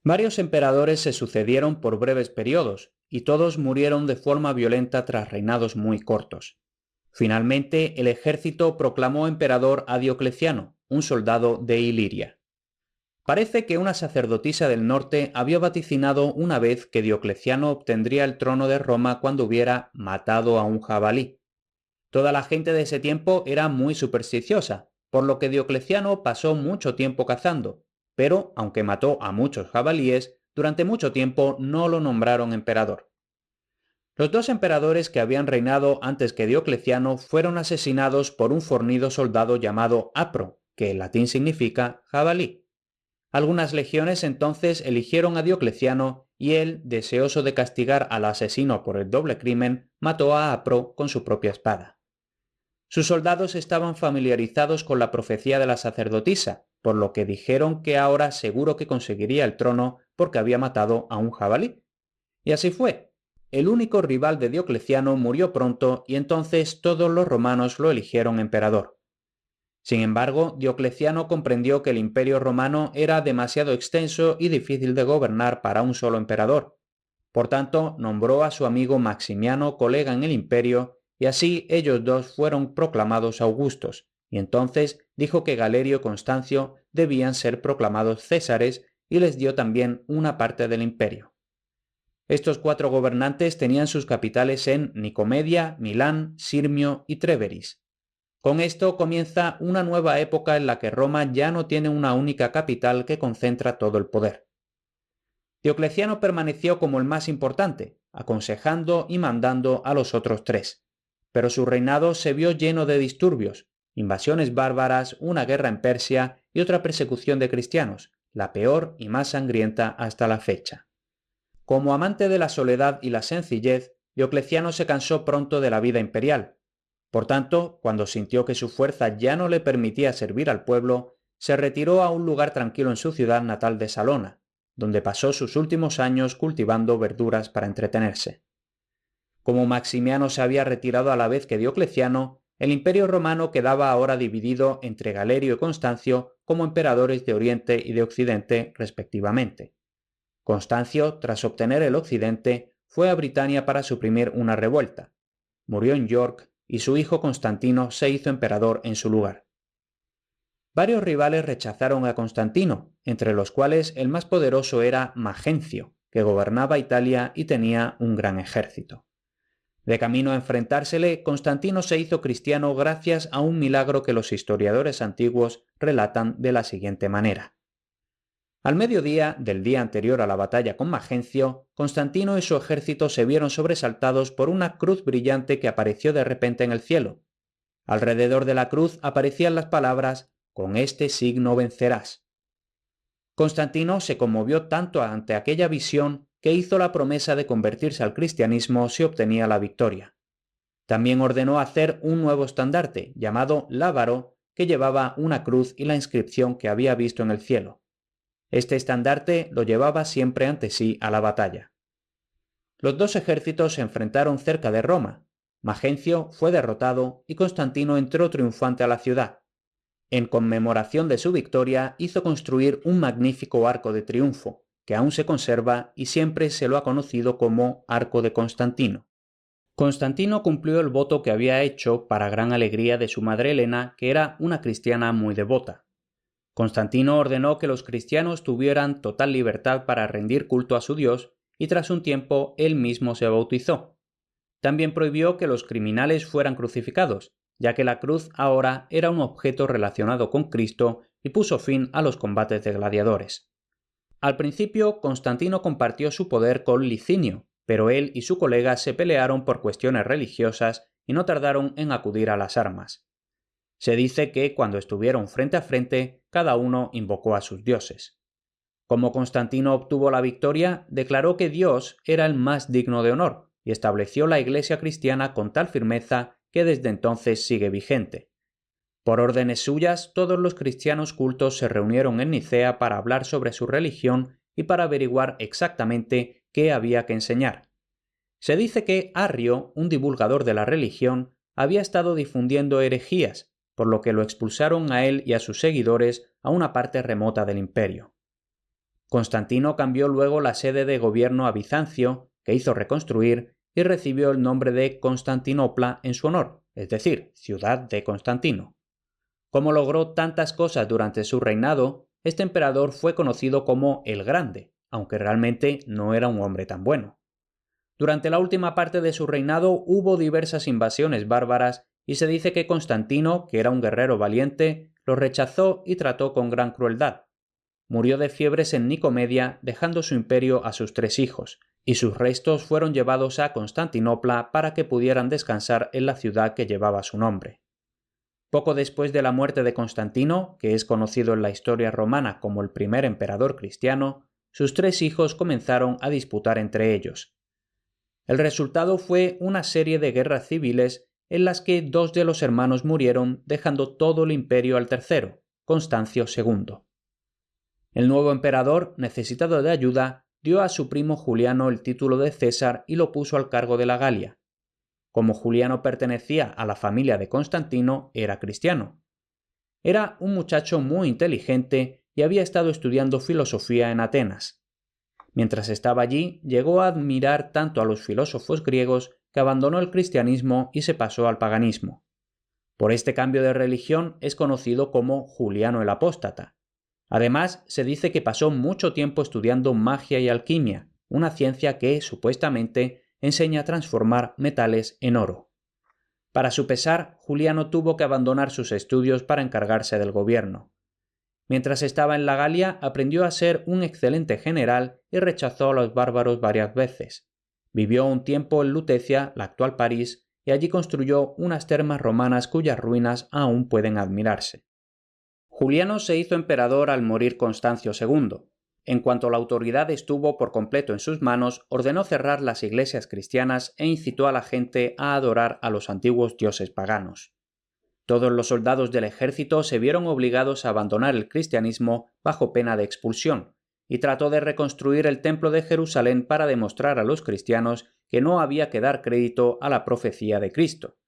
Varios emperadores se sucedieron por breves periodos, y todos murieron de forma violenta tras reinados muy cortos. Finalmente, el ejército proclamó emperador a Diocleciano, un soldado de Iliria. Parece que una sacerdotisa del norte había vaticinado una vez que Diocleciano obtendría el trono de Roma cuando hubiera matado a un jabalí. Toda la gente de ese tiempo era muy supersticiosa, por lo que Diocleciano pasó mucho tiempo cazando, pero aunque mató a muchos jabalíes, durante mucho tiempo no lo nombraron emperador. Los dos emperadores que habían reinado antes que Diocleciano fueron asesinados por un fornido soldado llamado Apro, que en latín significa jabalí. Algunas legiones entonces eligieron a Diocleciano y él, deseoso de castigar al asesino por el doble crimen, mató a Apro con su propia espada. Sus soldados estaban familiarizados con la profecía de la sacerdotisa, por lo que dijeron que ahora seguro que conseguiría el trono porque había matado a un jabalí. Y así fue. El único rival de Diocleciano murió pronto y entonces todos los romanos lo eligieron emperador. Sin embargo, Diocleciano comprendió que el imperio romano era demasiado extenso y difícil de gobernar para un solo emperador. Por tanto, nombró a su amigo Maximiano colega en el imperio, y así ellos dos fueron proclamados augustos, y entonces dijo que Galerio y Constancio debían ser proclamados césares y les dio también una parte del imperio. Estos 4 gobernantes tenían sus capitales en Nicomedia, Milán, Sirmio y Tréveris. Con esto comienza una nueva época en la que Roma ya no tiene una única capital que concentra todo el poder. Diocleciano permaneció como el más importante, aconsejando y mandando a los otros 3, pero su reinado se vio lleno de disturbios, invasiones bárbaras, una guerra en Persia y otra persecución de cristianos, la peor y más sangrienta hasta la fecha. Como amante de la soledad y la sencillez, Diocleciano se cansó pronto de la vida imperial. Por tanto, cuando sintió que su fuerza ya no le permitía servir al pueblo, se retiró a un lugar tranquilo en su ciudad natal de Salona, donde pasó sus últimos años cultivando verduras para entretenerse. Como Maximiano se había retirado a la vez que Diocleciano, el imperio romano quedaba ahora dividido entre Galerio y Constancio como emperadores de Oriente y de Occidente respectivamente. Constancio, tras obtener el Occidente, fue a Britania para suprimir una revuelta. Murió en York y su hijo Constantino se hizo emperador en su lugar. Varios rivales rechazaron a Constantino, entre los cuales el más poderoso era Magencio, que gobernaba Italia y tenía un gran ejército. De camino a enfrentársele, Constantino se hizo cristiano gracias a un milagro que los historiadores antiguos relatan de la siguiente manera. Al mediodía del día anterior a la batalla con Magencio, Constantino y su ejército se vieron sobresaltados por una cruz brillante que apareció de repente en el cielo. Alrededor de la cruz aparecían las palabras «Con este signo vencerás». Constantino se conmovió tanto ante aquella visión que hizo la promesa de convertirse al cristianismo si obtenía la victoria. También ordenó hacer un nuevo estandarte, llamado Lábaro, que llevaba una cruz y la inscripción que había visto en el cielo. Este estandarte lo llevaba siempre ante sí a la batalla. Los dos ejércitos se enfrentaron cerca de Roma. Magencio fue derrotado y Constantino entró triunfante a la ciudad. En conmemoración de su victoria hizo construir un magnífico arco de triunfo, que aún se conserva y siempre se lo ha conocido como Arco de Constantino. Constantino cumplió el voto que había hecho para gran alegría de su madre Helena, que era una cristiana muy devota. Constantino ordenó que los cristianos tuvieran total libertad para rendir culto a su Dios y tras un tiempo él mismo se bautizó. También prohibió que los criminales fueran crucificados, ya que la cruz ahora era un objeto relacionado con Cristo y puso fin a los combates de gladiadores. Al principio, Constantino compartió su poder con Licinio, pero él y su colega se pelearon por cuestiones religiosas y no tardaron en acudir a las armas. Se dice que cuando estuvieron frente a frente, cada uno invocó a sus dioses. Como Constantino obtuvo la victoria, declaró que Dios era el más digno de honor y estableció la Iglesia cristiana con tal firmeza que desde entonces sigue vigente. Por órdenes suyas, todos los cristianos cultos se reunieron en Nicea para hablar sobre su religión y para averiguar exactamente qué había que enseñar. Se dice que Arrio, un divulgador de la religión, había estado difundiendo herejías, por lo que lo expulsaron a él y a sus seguidores a una parte remota del imperio. Constantino cambió luego la sede de gobierno a Bizancio, que hizo reconstruir, y recibió el nombre de Constantinopla en su honor, es decir, ciudad de Constantino. Como logró tantas cosas durante su reinado, este emperador fue conocido como el Grande, aunque realmente no era un hombre tan bueno. Durante la última parte de su reinado hubo diversas invasiones bárbaras y se dice que Constantino, que era un guerrero valiente, lo rechazó y trató con gran crueldad. Murió de fiebres en Nicomedia, dejando su imperio a sus 3 hijos, y sus restos fueron llevados a Constantinopla para que pudieran descansar en la ciudad que llevaba su nombre. Poco después de la muerte de Constantino, que es conocido en la historia romana como el primer emperador cristiano, sus 3 hijos comenzaron a disputar entre ellos. El resultado fue una serie de guerras civiles en las que 2 de los hermanos murieron, dejando todo el imperio al tercero, Constancio II. El nuevo emperador, necesitado de ayuda, dio a su primo Juliano el título de César y lo puso al cargo de la Galia. Como Juliano pertenecía a la familia de Constantino, era cristiano. Era un muchacho muy inteligente y había estado estudiando filosofía en Atenas. Mientras estaba allí, llegó a admirar tanto a los filósofos griegos que abandonó el cristianismo y se pasó al paganismo. Por este cambio de religión es conocido como Juliano el Apóstata. Además, se dice que pasó mucho tiempo estudiando magia y alquimia, una ciencia que, supuestamente, enseña a transformar metales en oro. Para su pesar, Juliano tuvo que abandonar sus estudios para encargarse del gobierno. Mientras estaba en la Galia, aprendió a ser un excelente general y rechazó a los bárbaros varias veces. Vivió un tiempo en Lutecia, la actual París, y allí construyó unas termas romanas cuyas ruinas aún pueden admirarse. Juliano se hizo emperador al morir Constancio II. En cuanto la autoridad estuvo por completo en sus manos, ordenó cerrar las iglesias cristianas e incitó a la gente a adorar a los antiguos dioses paganos. Todos los soldados del ejército se vieron obligados a abandonar el cristianismo bajo pena de expulsión, y trató de reconstruir el templo de Jerusalén para demostrar a los cristianos que no había que dar crédito a la profecía de Cristo.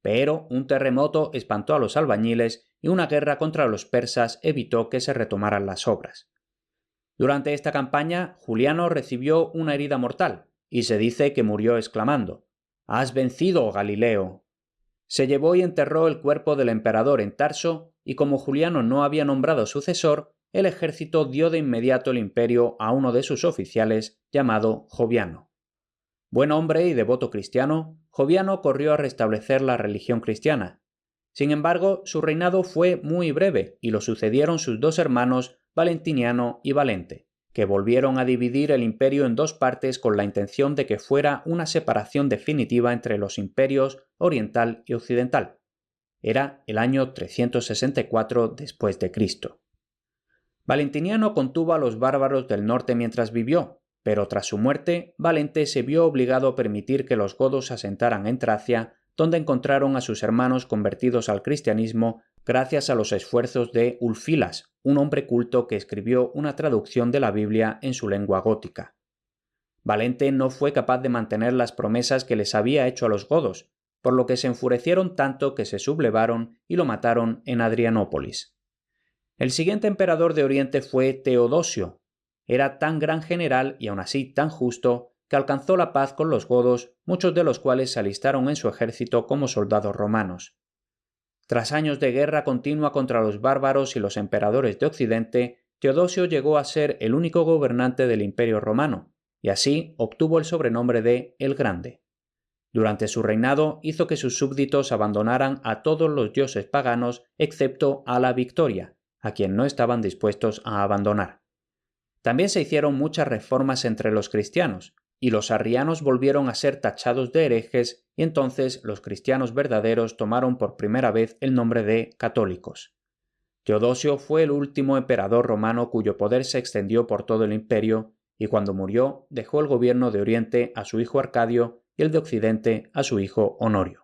Pero un terremoto espantó a los albañiles y una guerra contra los persas evitó que se retomaran las obras. Durante esta campaña, Juliano recibió una herida mortal, y se dice que murió exclamando: «¡Has vencido, Galileo!». Se llevó y enterró el cuerpo del emperador en Tarso, y como Juliano no había nombrado sucesor, el ejército dio de inmediato el imperio a uno de sus oficiales, llamado Joviano. Buen hombre y devoto cristiano, Joviano corrió a restablecer la religión cristiana. Sin embargo, su reinado fue muy breve y lo sucedieron sus 2 hermanos, Valentiniano y Valente, que volvieron a dividir el imperio en 2 partes con la intención de que fuera una separación definitiva entre los imperios oriental y occidental. Era el año 364 después de Cristo. Valentiniano contuvo a los bárbaros del norte mientras vivió, pero tras su muerte, Valente se vio obligado a permitir que los godos se asentaran en Tracia, donde encontraron a sus hermanos convertidos al cristianismo gracias a los esfuerzos de Ulfilas, un hombre culto que escribió una traducción de la Biblia en su lengua gótica. Valente no fue capaz de mantener las promesas que les había hecho a los godos, por lo que se enfurecieron tanto que se sublevaron y lo mataron en Adrianópolis. El siguiente emperador de Oriente fue Teodosio. Era tan gran general y aun así tan justo que alcanzó la paz con los godos, muchos de los cuales se alistaron en su ejército como soldados romanos. Tras años de guerra continua contra los bárbaros y los emperadores de Occidente, Teodosio llegó a ser el único gobernante del Imperio romano, y así obtuvo el sobrenombre de El Grande. Durante su reinado hizo que sus súbditos abandonaran a todos los dioses paganos excepto a la Victoria, a quien no estaban dispuestos a abandonar. También se hicieron muchas reformas entre los cristianos, y los arrianos volvieron a ser tachados de herejes, y entonces los cristianos verdaderos tomaron por primera vez el nombre de católicos. Teodosio fue el último emperador romano cuyo poder se extendió por todo el imperio, y cuando murió dejó el gobierno de Oriente a su hijo Arcadio y el de Occidente a su hijo Honorio.